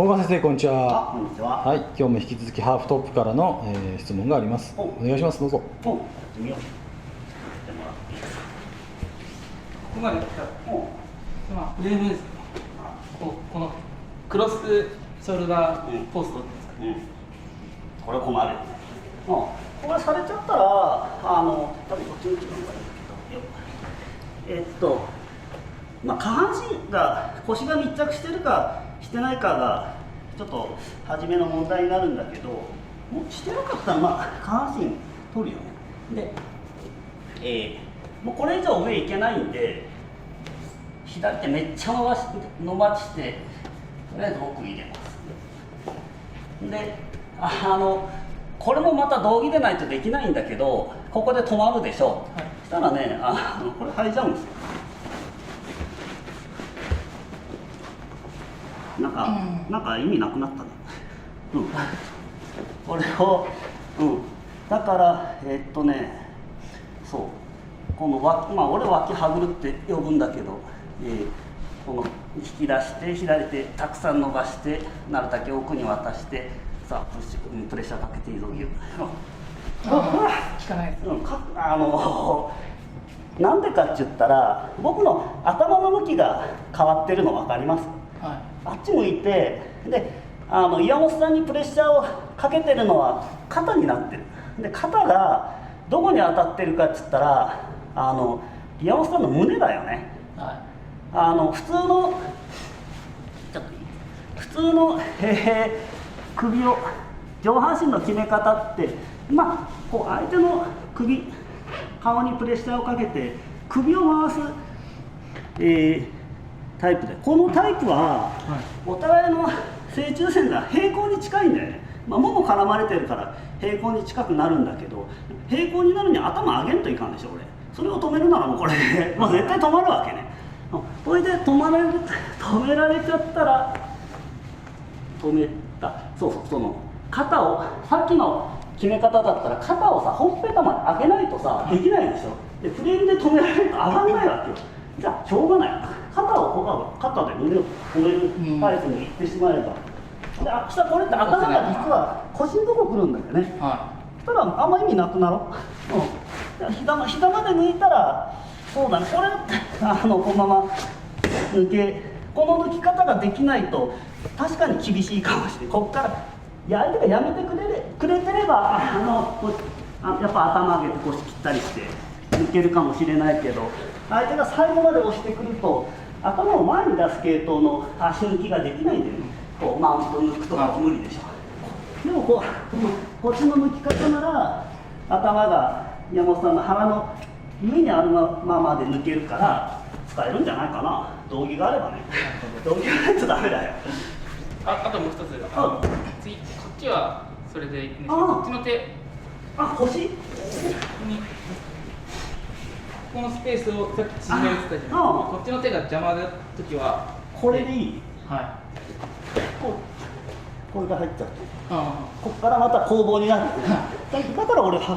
大川先生、こんにちは。こんにちは。はい、今日も引き続きハーフトップからの、質問があります。お願いします。どうぞ。やってみよう。やってもらっていいですか。ここまで来たら、まあ、フレームですね。このクロスショルダーポストですかね。これ困るよね。これされちゃったら、多分こっち向きの方がいいんだけど、まあ、下半身が、腰が密着してるかしてないかが、ちょっと初めの問題になるんだけど、もうしてなかったら、まあ、下半身取るよね。で、もうこれ以上上いけないんで、左手めっちゃ伸ばして、とりあえず奥入れます。で、これもまた道着でないとできないんだけど、ここで止まるでしょ。はい、そしたらね、これ履いちゃうんですよ。なんか意味なくなったね。これを、だからそう、この脇、まあ俺脇はぐるって呼ぶんだけど、この引き出して左手たくさん伸ばしてなるだけ奥に渡して、さあプレッシャーかけていいぞギュッ。効かないです。なんでかって言ったら、僕の頭の向きが変わってるの分かります？はい、あっち向いて、で岩本さんにプレッシャーをかけてるのは肩になってる。で肩がどこに当たってるかって言ったら、岩本さんの胸だよね。はい、普通のちょっといい？普通の、首を上半身の決め方って、まあこう相手の顔にプレッシャーをかけて首を回す、タイプで、このタイプはお互いの正中線が平行に近いんだよね。まあ、もも絡まれてるから平行に近くなるんだけど、平行になるには頭上げんといかんでしょ。俺それを止めるならもうこれまあ絶対止まるわけね。これで止められちゃったら止めた、そうその肩を、さっきの決め方だったら肩をさほっぺたまで上げないとさできないでしょ。でフレームで止められると上がんないわけよ。じゃあしょうがない。肩で胸を止めるタイプに行ってしまえば、でこれって頭が実は腰のとこ来るんだよね。そしたらあんま意味なくなろう。膝まで抜いたら、そうだね、これこのままこの抜き方ができないと確かに厳しいかもしれない。こっから相手がやめてくれてればやっぱ頭上げて腰切ったりして抜けるかもしれないけど、相手が最後まで押してくると頭を前に出す系統の足抜きができないんだよね。こうマウント抜くとか無理でしょ。でもこっちの抜き方なら頭が山本さんの腹の上にあるままで抜けるから使えるんじゃないかな。道着があればね。道着がないとダメだよ。あともう一つ、次こっちはそれでいいんですけど、こっちの手、腰このスペースをさっき縮めるって言ったじゃないですか。こっちの手が邪魔だ時はこれでいい？はい、これが入っちゃって、こっからまた攻防になる。だから俺足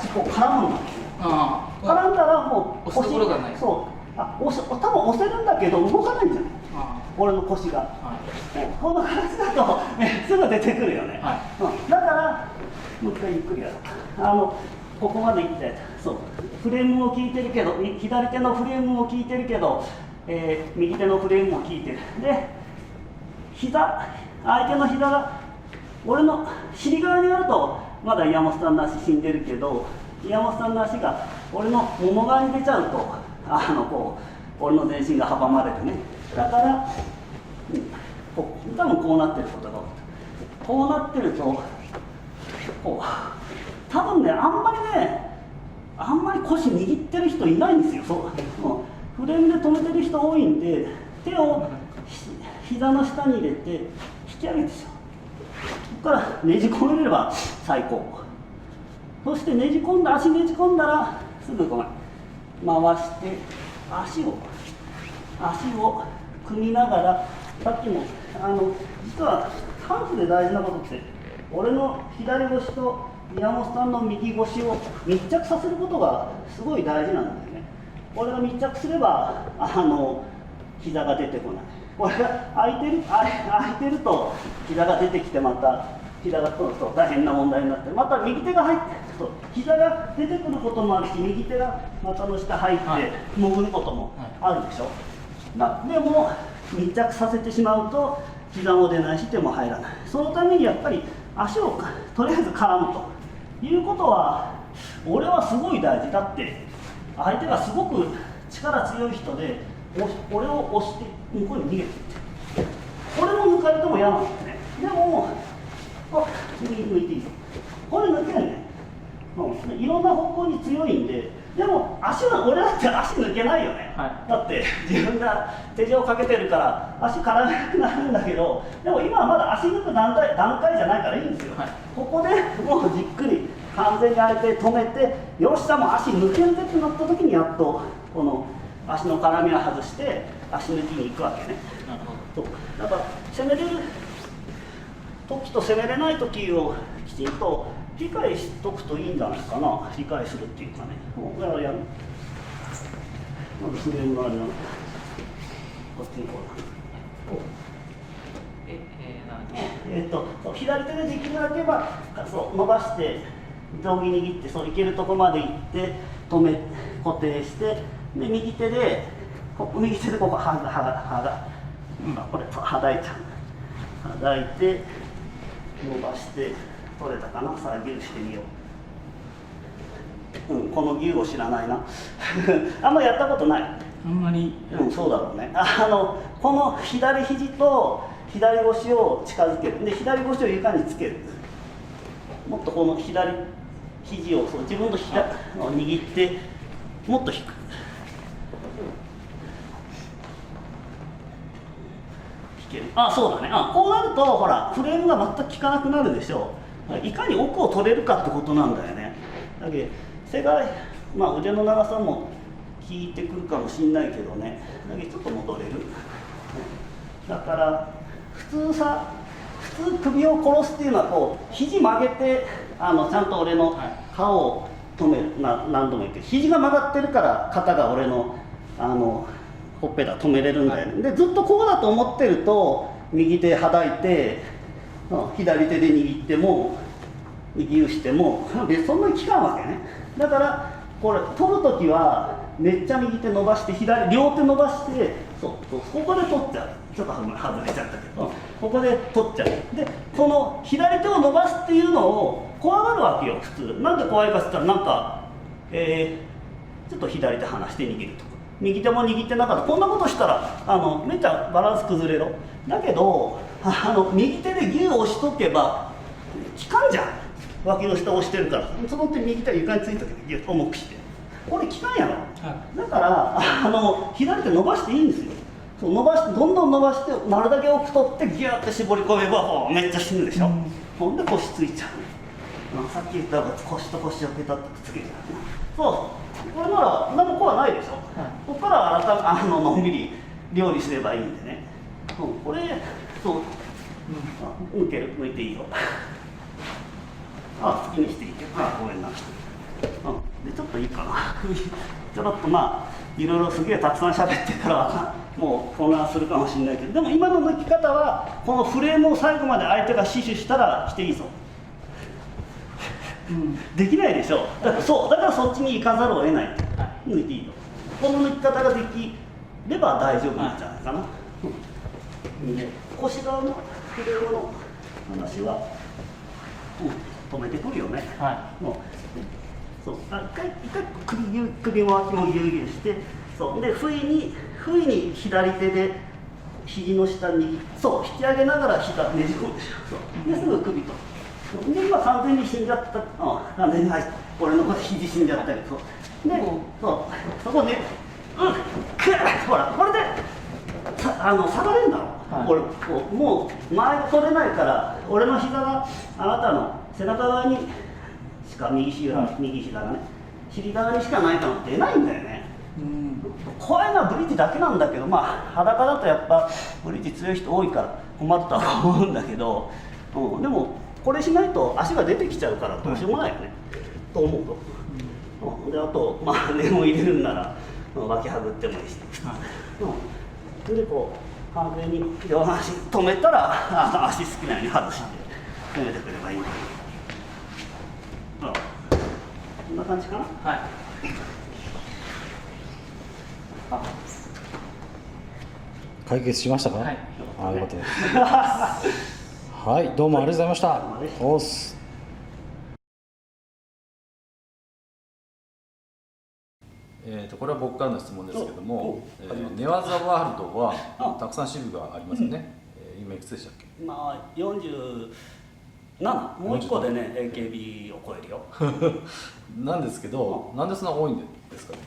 こう絡むんだけど、絡んだらもう押すところがない。そう多分押せるんだけど動かないんじゃない？俺の腰が、この形だと、すぐ出てくるよね。だからもう一回ゆっくりやろう。ここまでいって、そうフレームも効いてるけど、左手のフレームも効いてるけど、右手のフレームも効いてる。で相手の膝が俺の尻側にあるとまだ岩本さんの足死んでるけど、岩本さんの足が俺のもも側に出ちゃうとこう俺の全身が阻まれてね。だから、多分こうなってることが多い。こうなってるとこう多分ね、あんまり腰握ってる人いないんですよ。フレームで止めてる人多いんで、手を膝の下に入れて引き上げてしまう。ここからねじ込めれば最高。そして足ねじ込んだらすぐ回して足を組みながら、さっきも実はハーフで大事なことって、俺の左腰と宮本さんの右腰を密着させることがすごい大事なんだよね。これが密着すれば膝が出てこない。これが空いてると膝が出てきて、また膝が取ると大変な問題になって、また右手が入ってと膝が出てくることもあるし、右手が股の下入って潜ることもあるでしょ。でも密着させてしまうと膝も出ないし手も入らない。そのためにやっぱり足をとりあえず絡むということは、俺はすごい大事だって。相手がすごく力強い人で俺を押して向こうに逃げていって、これも抜かれても嫌なんですね。でも抜いていいぞ、これ抜けないね、いろんな方向に強いんで。でも俺だって足抜けないよね、だって自分が手錠をかけてるから足絡めなくなるんだけど、でも今はまだ足抜く段階じゃないからいいんですよ、ここでもうじっくり完全に相手止めて、よしさも足抜けるぜってなった時にやっとこの足の絡みを外して足抜きに行くわけね。そうだから攻めれる時と攻めれない時をきちんと理解しとくといいんじゃないかな。理解するっていうかね。だからやる。まずフレームのあれなの。こっちにこう。左手でできるだけそう伸ばして定規握って、そういけるとこまで行って固定して、で右手でここ歯がこれはだいちゃう。はだいて伸ばして取れたかな。さあギューしてみよう。このギューを知らないなあんまやったことない。あんまり、そうだろうね。この左肘と左腰を近づける。で左腰を床につける。もっとこの左肘を自分の握ってもっと低く。そうだね。こうなるとほらフレームが全く効かなくなるでしょう。いかに奥を取れるかってことなんだよね。だけど背が腕の長さも効いてくるかもしれないけどね。だけどちょっと戻れる。だから普通首を殺すっていうのはこう肘曲げてちゃんと俺の顔を止める。何度も言って肘が曲がってるから肩が俺のほっぺた止めれるんだよね。でずっとこうだと思ってると右手はだいて左手で握っても右してもそんなに効かんわけね。だからこれ取るときはめっちゃ右手伸ばして両手伸ばしてここで取っちゃう。ちょっと外れちゃったけどここで取っちゃう。でこの左手を伸ばすっていうのを怖がるわけよ普通。なんで怖いかって言ったらちょっと左手離して握るとか右手も握ってなかった。こんなことしたらめっちゃバランス崩れろ。だけど右手でギューを押しとけば効かんじゃん。脇の下押してるから、その手右手が床についた時ギュッと重くしてこれ効かんやろ、だから左手伸ばしていいんですよ。そう伸ばしてどんどん伸ばしてなるだけ奥取ってギューって絞り込めばめっちゃ死ぬでしょ、ほんで腰ついちゃう。さっき言った腰と腰をペタッとくっつけちゃう。そうこれなら何も怖ないでしょ、ここからのんびり料理すればいいんでね。これ抜いていいよ好きにしていいけど、ごめんな。でちょっといいかなちょろっといろいろすげえたくさん喋ってからもう混乱するかもしれないけど、でも今の抜き方はこのフレームを最後まで相手が死守したらしていいぞできないでしょ。だからそっちに行かざるを得ない。抜いていいよ。この抜き方ができれば大丈夫なんじゃないかな。腰側のフレームの話は止めてくるよね。一回首も脇もギュウギュウして、で不意に左手で肘の下に引き上げながらねじ込むでしょ。ですぐ首と。で今完全に死んじゃった。完全に俺の肘死んじゃったりと。でそこねほらこれで下がれるんだろ。俺もう前が取れないから俺の膝があなたの背中側にしか右膝がね尻側にしかないから出ないんだよね。怖いのはブリッジだけなんだけど、裸だとやっぱブリッジ強い人多いから困るとは思うんだけど、でもこれしないと足が出てきちゃうからどうしようもないよね、と思うと。であとレモン入れるんなら脇はぐってもいいし、で完全に両足止めたら足好きなように外して止めてくればいい。こんな感じかな。はい。解決しましたか？はい。あ、よかったです。はい、どうもありがとうございました。おっす。これは僕からの質問ですけども、寝技ワールドはたくさん支部がありますよね。今いくつでしたっけ？まあ47、もう一個でね AKB を超えるよ。なんですけど、なんでそんな多いんですかね？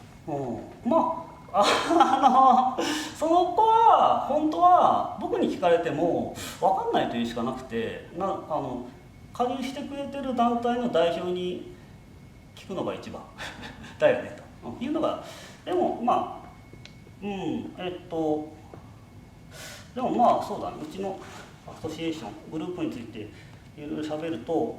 まあその子は本当は僕に聞かれても分かんないというしかなくて、加入してくれてる団体の代表に聞くのが一番だよねというのが、でもまあでもまあそうだね、うちのアソシエーショングループについていろいろ喋ると、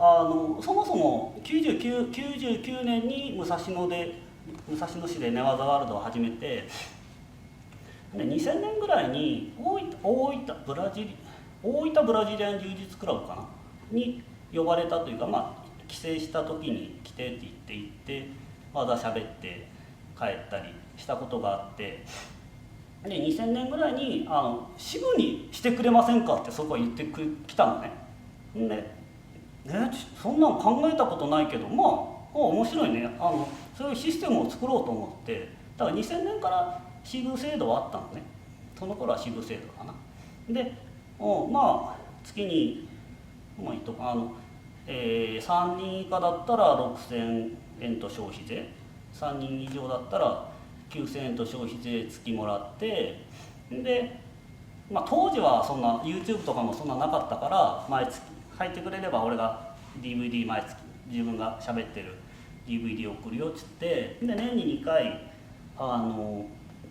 そもそも99年に武蔵野市で寝技ワールドを始めて、で2000年ぐらいに大分ブラジリアン柔術クラブかなに呼ばれたというか、まあ帰省した時に来てって言って技喋って帰ったりしたことがあって、で2000年ぐらいに支部にしてくれませんかってそこは言ってきたのね。でそんなの考えたことないけど、まあ面白いね、そういうシステムを作ろうと思って、だから2000年から支部制度はあったのね。その頃は支部制度かな。でまあ月に、まあ、3人以下だったら6000円と消費税、3人以上だったら9000円と消費税付きもらって、で、まあ、当時はそんな YouTube とかもそんななかったから、毎月入ってくれれば俺が DVD 毎月自分が喋ってる DVD 送るよっつって、で年に2回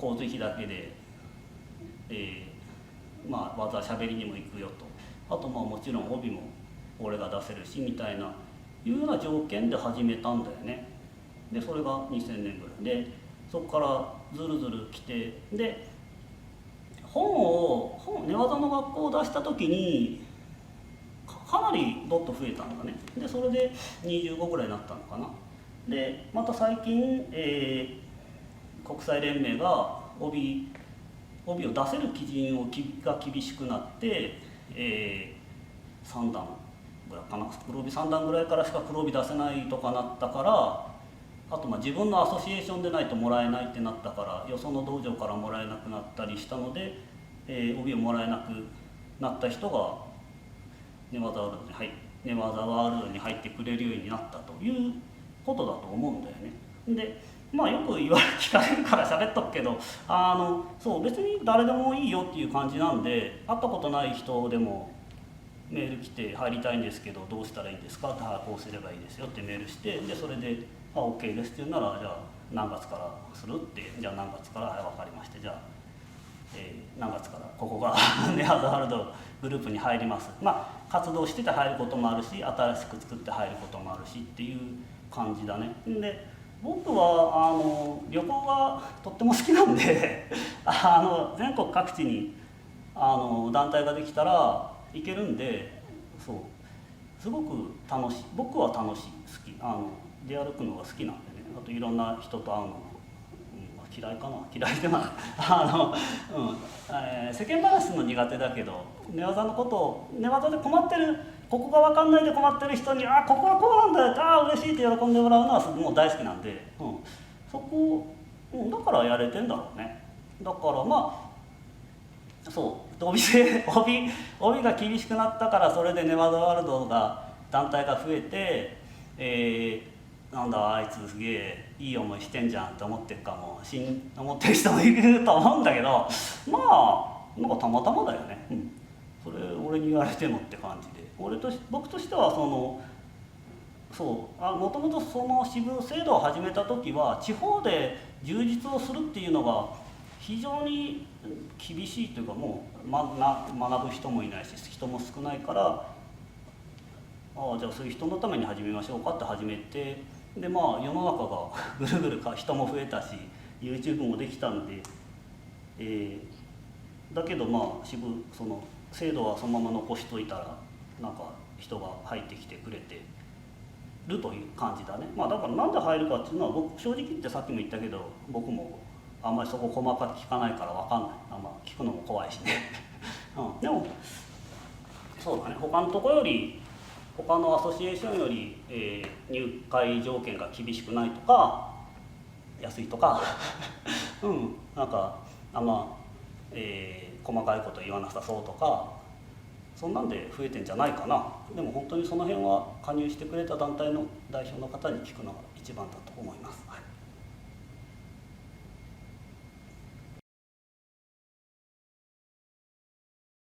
交通費だけで、まあ技喋りにも行くよと、あとまあもちろん帯も俺が出せるしみたいないうような条件で始めたんだよね。でそれが2000年ぐらいで、そこからずるずる来て、で寝技の学校を出した時にかなりどっと増えたんだね。でそれで25ぐらいになったのかな。でまた最近、国際連盟が帯を出せる基準が厳しくなって、3段ぐらいかな、黒帯3段ぐらいからしか黒帯出せないとかなったから、あとまあ自分のアソシエーションでないともらえないってなったから、よその道場からもらえなくなったりしたので、帯をもらえなくなった人が寝技ワールドに入ってくれるようになったということだと思うんだよね。でまあよく聞かれるから喋っとくけど、そう別に誰でもいいよっていう感じなんで、会ったことない人でもメール来て入りたいんですけどどうしたらいいんですかって、こうすればいいですよってメールして、でそれでOK ですって言うなら、じゃあ何月からするって、じゃあ何月から、分かりました、じゃあ、何月からここが寝技ワールドグループに入ります。まあ活動してて入ることもあるし、新しく作って入ることもあるしっていう感じだね。で僕は旅行がとっても好きなんで全国各地に団体ができたら行けるんで、そうすごく楽しい、僕は楽しい、好き、出歩くのが好きなんでね。あといろんな人と会うのも、嫌いかな、嫌いではない世間話するの苦手だけど、寝技のことを、寝技で困ってる、ここが分かんないで困ってる人にここはこうなんだよ、嬉しいって喜んでもらうのはもう大好きなんで、そこ、だからやれてんだろうね。だからまあそう帯が厳しくなったから、それで寝技ワールドが団体が増えて、なんだあいつすげえいい思いしてんじゃんって思ってる人もいると思うんだけど、まあなんかたまたまだよね。それ俺に言われてもって感じで、僕としてはもともとその支部制度を始めた時は地方で充実をするっていうのが非常に厳しいというか、もう学ぶ人もいないし人も少ないから、じゃあそういう人のために始めましょうかって始めて、でまあ世の中がぐるぐる人も増えたし YouTube もできたんで、だけどまあその制度はそのまま残しといたらなんか人が入ってきてくれてるという感じだね。まあだからなんで入るかっていうのは僕正直言ってさっきも言ったけど僕もあんまりそこ細かく聞かないから分かんない。あんま聞くのも怖いしね、でもそうだね、他のとこより他のアソシエーションより、入会条件が厳しくないとか安いとかなんかあんま、細かいこと言わなさそうとかそんなんで増えてんじゃないかな。でも本当にその辺は加入してくれた団体の代表の方に聞くのが一番だと思います。はい。